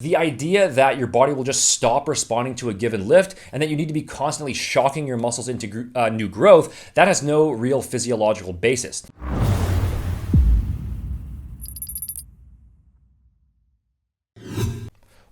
The idea that your body will just stop responding to a given lift and that you need to be constantly shocking your muscles into new growth, that has no real physiological basis.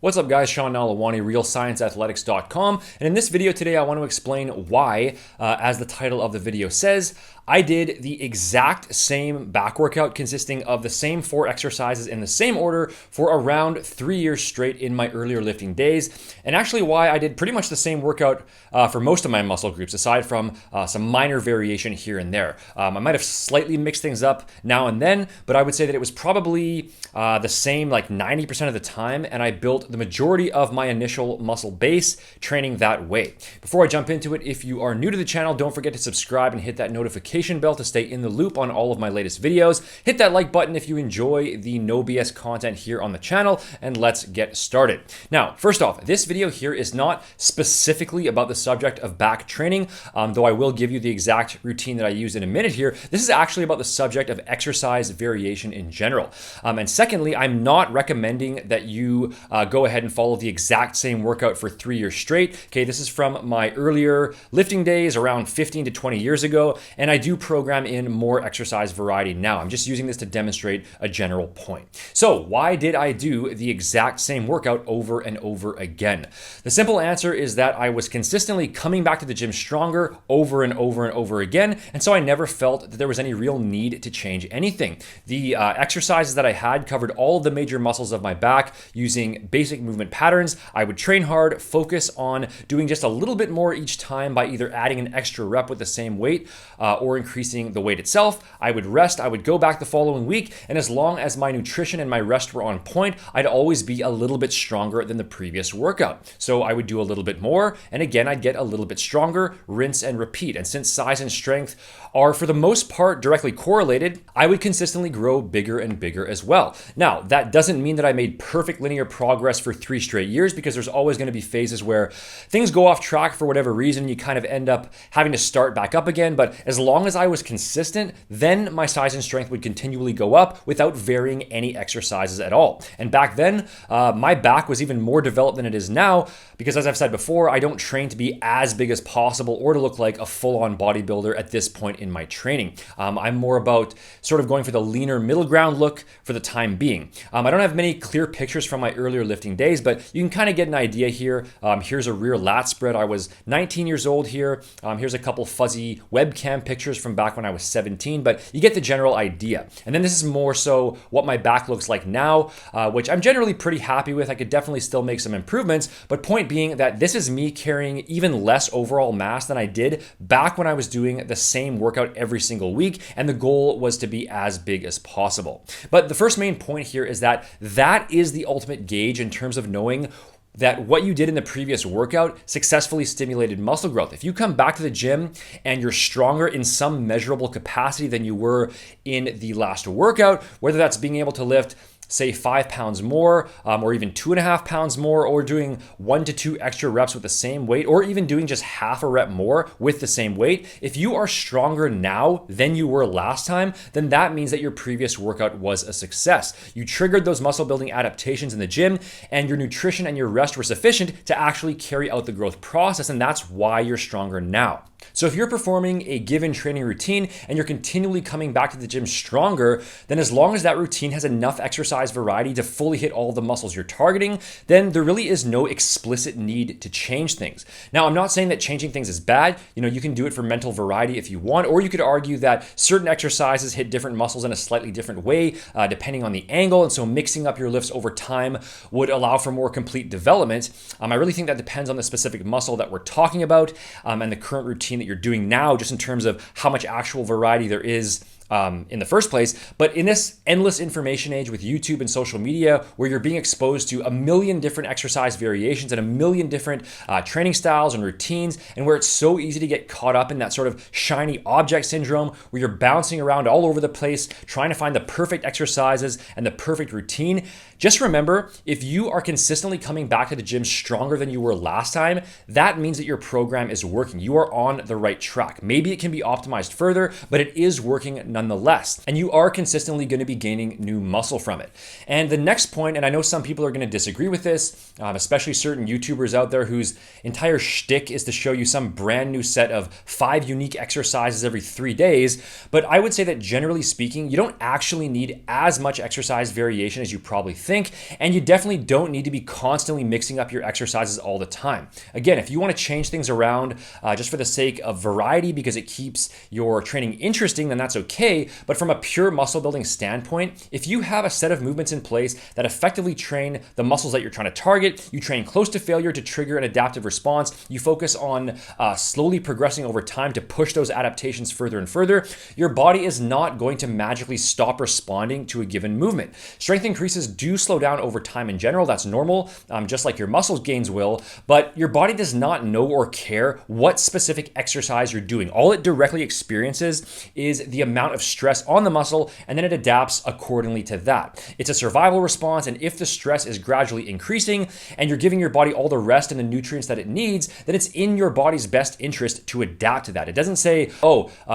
What's up guys, Sean Nalawani, RealScienceAthletics.com, and in this video today I want to explain why, as the title of the video says, I did the exact same back workout consisting of the same 4 exercises in the same order for around 3 years straight in my earlier lifting days, and actually why I did pretty much the same workout for most of my muscle groups, aside from some minor variation here and there. I might have slightly mixed things up now and then, but I would say that it was probably the same like 90% of the time, and I built the majority of my initial muscle base training that way. Before I jump into it, if you are new to the channel, don't forget to subscribe and hit that notification bell to stay in the loop on all of my latest videos. Hit that like button if you enjoy the no BS content here on the channel, and let's get started. Now, first off, this video here is not specifically about the subject of back training, though I will give you the exact routine that I use in a minute here. This is actually about the subject of exercise variation in general. And secondly, I'm not recommending that you go ahead and follow the exact same workout for 3 years straight. Okay, this is from my earlier lifting days around 15 to 20 years ago, and I do program in more exercise variety now. I'm just using this to demonstrate a general point. So why did I do the exact same workout over and over again? The simple answer is that I was consistently coming back to the gym stronger over and over and over again, and so I never felt that there was any real need to change anything. The exercises that I had covered all of the major muscles of my back using basic movement patterns. I would train hard, focus on doing just a little bit more each time by either adding an extra rep with the same weight or increasing the weight itself. I would rest, I would go back the following week, and as long as my nutrition and my rest were on point, I'd always be a little bit stronger than the previous workout. So I would do a little bit more, and again, I'd get a little bit stronger, rinse and repeat. And since size and strength are for the most part directly correlated, I would consistently grow bigger and bigger as well. Now, that doesn't mean that I made perfect linear progress for 3 straight years, because there's always going to be phases where things go off track for whatever reason. You kind of end up having to start back up again. But as long as I was consistent, then my size and strength would continually go up without varying any exercises at all. And back then, my back was even more developed than it is now, because as I've said before, I don't train to be as big as possible or to look like a full-on bodybuilder at this point in my training. I'm more about sort of going for the leaner middle ground look for the time being. I don't have many clear pictures from my earlier lifting days, but you can kind of get an idea here. Here's a rear lat spread. I was 19 years old here. Here's a couple fuzzy webcam pictures from back when I was 17, but you get the general idea. And then this is more so what my back looks like now, which I'm generally pretty happy with. I could definitely still make some improvements, but point being that this is me carrying even less overall mass than I did back when I was doing the same workout every single week, and the goal was to be as big as possible. But the first main point here is that that is the ultimate gauge in terms of knowing that what you did in the previous workout successfully stimulated muscle growth. If you come back to the gym and you're stronger in some measurable capacity than you were in the last workout, whether that's being able to lift say 5 pounds more, or even 2.5 pounds more, or doing 1 to 2 extra reps with the same weight, or even doing just half a rep more with the same weight, if you are stronger now than you were last time, then that means that your previous workout was a success. You triggered those muscle building adaptations in the gym, and your nutrition and your rest were sufficient to actually carry out the growth process, and that's why you're stronger now. So if you're performing a given training routine and you're continually coming back to the gym stronger, then as long as that routine has enough exercise variety to fully hit all the muscles you're targeting, then there really is no explicit need to change things. Now, I'm not saying that changing things is bad. You can do it for mental variety if you want, or you could argue that certain exercises hit different muscles in a slightly different way, depending on the angle, and so mixing up your lifts over time would allow for more complete development. I really think that depends on the specific muscle that we're talking about, and the current routine that you're doing now, just in terms of how much actual variety there is in the first place. But in this endless information age with YouTube and social media, where you're being exposed to a million different exercise variations and a million different training styles and routines, and where it's so easy to get caught up in that sort of shiny object syndrome, where you're bouncing around all over the place trying to find the perfect exercises and the perfect routine, just remember, if you are consistently coming back to the gym stronger than you were last time, that means that your program is working. You are on the right track. Maybe it can be optimized further, but it is working nonetheless. And you are consistently going to be gaining new muscle from it. And the next point, and I know some people are going to disagree with this, especially certain YouTubers out there whose entire shtick is to show you some brand new set of 5 unique exercises every 3 days. But I would say that generally speaking, you don't actually need as much exercise variation as you probably think. And you definitely don't need to be constantly mixing up your exercises all the time. Again, if you want to change things around just for the sake of variety because it keeps your training interesting, then that's okay. But from a pure muscle building standpoint, if you have a set of movements in place that effectively train the muscles that you're trying to target, you train close to failure to trigger an adaptive response, you focus on slowly progressing over time to push those adaptations further and further, your body is not going to magically stop responding to a given movement. Strength increases do slow down over time in general. That's normal, just like your muscle gains will, but your body does not know or care what specific exercise you're doing. All it directly experiences is the amount of stress on the muscle, and then it adapts accordingly to that. It's a survival response, and if the stress is gradually increasing and you're giving your body all the rest and the nutrients that it needs, then it's in your body's best interest to adapt to that. It doesn't say,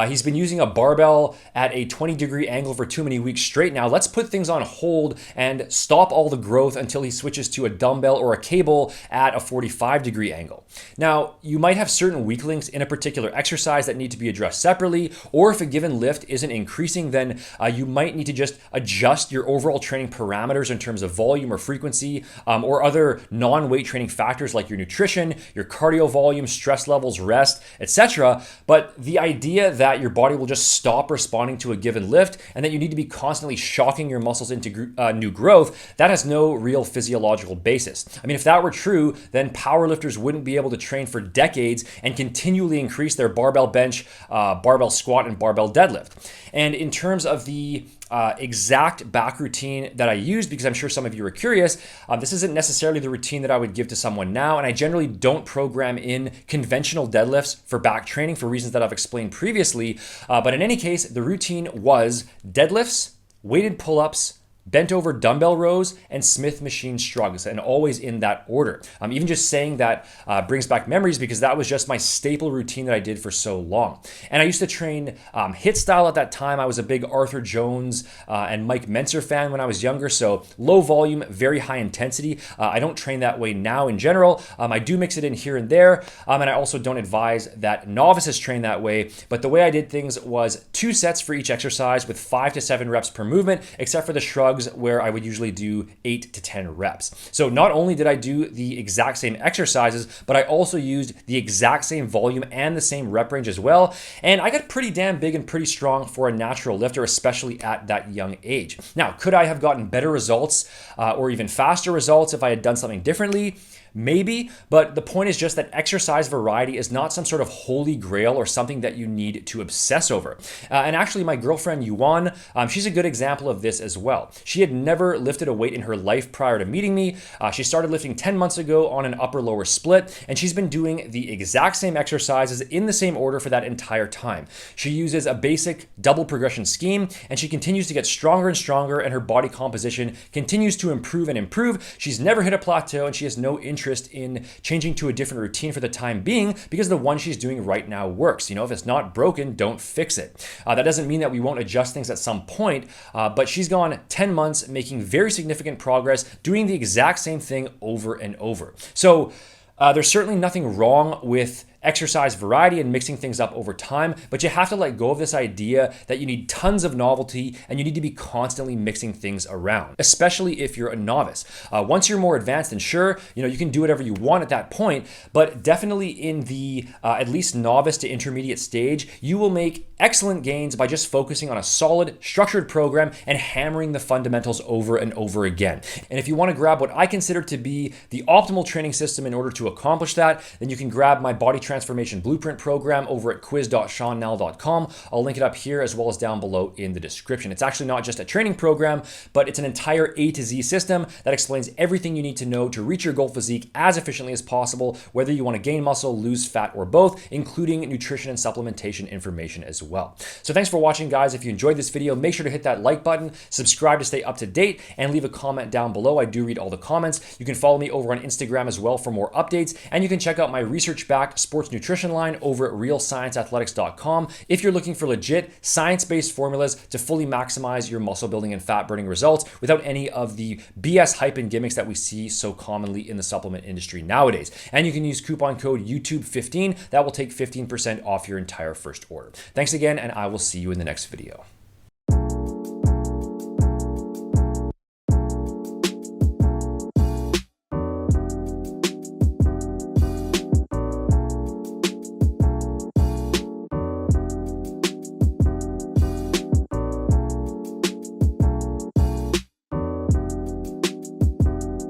he's been using a barbell at a 20-degree angle for too many weeks straight now. Let's put things on hold and stop all the growth until he switches to a dumbbell or a cable at a 45-degree angle. Now, you might have certain weak links in a particular exercise that need to be addressed separately, or if a given lift isn't increasing, then you might need to just adjust your overall training parameters in terms of volume or frequency, or other non-weight training factors like your nutrition, your cardio volume, stress levels, rest, etc. But the idea that your body will just stop responding to a given lift and that you need to be constantly shocking your muscles into new growth, that has no real physiological basis. I mean, if that were true, then powerlifters wouldn't be able to train for decades and continually increase their barbell bench, barbell squat, and barbell deadlift. And in terms of the exact back routine that I use, because I'm sure some of you are curious, this isn't necessarily the routine that I would give to someone now, and I generally don't program in conventional deadlifts for back training for reasons that I've explained previously. But in any case, the routine was deadlifts, weighted pull-ups, bent over dumbbell rows, and Smith machine shrugs, and always in that order. Even just saying that brings back memories because that was just my staple routine that I did for so long. And I used to train HIIT style at that time. I was a big Arthur Jones and Mike Mentzer fan when I was younger, so low volume, very high intensity. I don't train that way now in general. I do mix it in here and there, and I also don't advise that novices train that way, but the way I did things was 2 sets for each exercise with 5 to 7 reps per movement, except for the shrugs where I would usually do 8 to 10 reps. So not only did I do the exact same exercises, but I also used the exact same volume and the same rep range as well. And I got pretty damn big and pretty strong for a natural lifter, especially at that young age. Now, could I have gotten better results or even faster results if I had done something differently? Maybe, but the point is just that exercise variety is not some sort of holy grail or something that you need to obsess over. And actually, my girlfriend Yuan, she's a good example of this as well. She had never lifted a weight in her life prior to meeting me. She started lifting 10 months ago on an upper-lower split, and she's been doing the exact same exercises in the same order for that entire time. She uses a basic double progression scheme, and she continues to get stronger and stronger, and her body composition continues to improve and improve. She's never hit a plateau, and she has no interest in changing to a different routine for the time being because the one she's doing right now works. You know, if it's not broken, don't fix it. That doesn't mean that we won't adjust things at some point, but she's gone 10 months making very significant progress, doing the exact same thing over and over. So there's certainly nothing wrong with exercise variety and mixing things up over time, but you have to let go of this idea that you need tons of novelty and you need to be constantly mixing things around, especially if you're a novice. Once you're more advanced, then sure, you can do whatever you want at that point, but definitely in the at least novice to intermediate stage, you will make excellent gains by just focusing on a solid, structured program and hammering the fundamentals over and over again. And if you want to grab what I consider to be the optimal training system in order to accomplish that, then you can grab my body transformation blueprint program over at quiz.seannell.com. I'll link it up here as well as down below in the description. It's actually not just a training program, but it's an entire A to Z system that explains everything you need to know to reach your goal physique as efficiently as possible, whether you want to gain muscle, lose fat, or both, including nutrition and supplementation information as well. So thanks for watching, guys. If you enjoyed this video, make sure to hit that like button, subscribe to stay up to date, and leave a comment down below. I do read all the comments. You can follow me over on Instagram as well for more updates, and you can check out my research-backed sports sports nutrition line over at realscienceathletics.com if you're looking for legit science-based formulas to fully maximize your muscle building and fat burning results without any of the BS hype and gimmicks that we see so commonly in the supplement industry nowadays. And you can use coupon code YouTube15. That will take 15% off your entire first order. Thanks again, and I will see you in the next video.